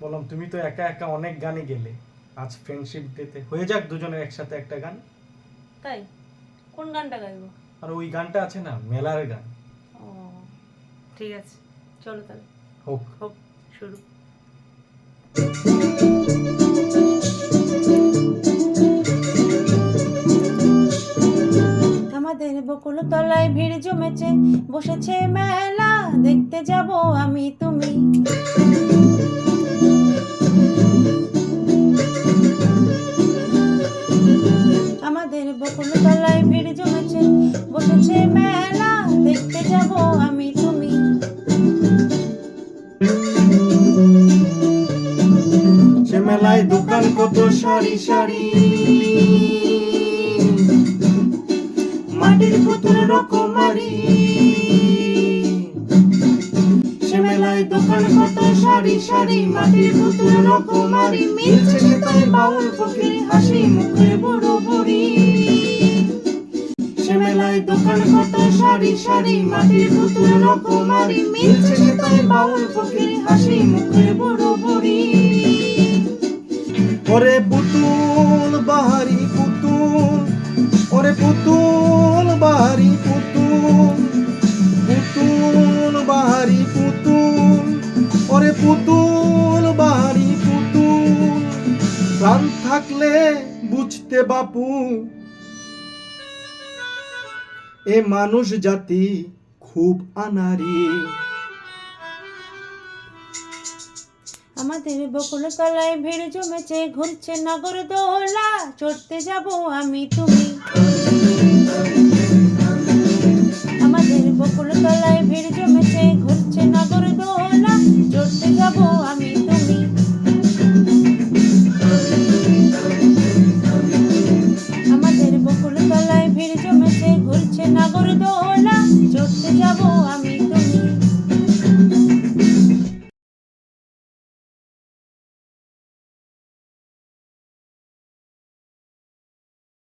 বললাম তুমি তো একা একা অনেক গানে গেলে, আজ ফ্রেন্ডশিপ ডেতে হয়ে যাক দুজনের একসাথে একটা গান। তাই? কোন গানটা গাইবো? আর ওই গানটা আছে না, মেলার গান। ও ঠিক আছে, চলো তাহলে হোক। হোক শুরু। আমাদের বকুল তলায় ভিড় জমেছে, বসেছে মেলা, দেখতে যাব আমি তুমি। আমাদের বকুল তলায় ভিড় জমেছে, বসেছে মেলা, দেখতে যাব আমি তুমি। সে মেলায় দোকান কত সারি সারি, মাটির পুতুল রকমারি। সে মেলায় দোকান কত সারি সারি, মাটির পুতুল রকমারি। মিলছে সে তাই বাউল ফকির হাসি মুখে বুড়ো বুড়ি। সে মেলায় দোকান কত সারি সারি, মাটির পুতুল রকমারি। মিলছে সে তাই বাউল ফকির হাসি মুখে বুড়ো বুড়ি। ওরে পুতুল বাহারি পুতুল, ওরে পুতুল বাহারি পুতুল, পুতুল বাহারি পুতুল, ওরে পুতুল বাহারি পুতুল। প্রাণ থাকলে বুঝতে বাপু, এ মানুষ জাতি খুব আনারি। আমাদের বকুল তলায় ভিড় জমেছে, ঘুরছে নগর দোলা, চড়তে যাব আমি তুমি। আমাদের বকুল তলায় ভিড় জমেছে, ঘুরছে নগর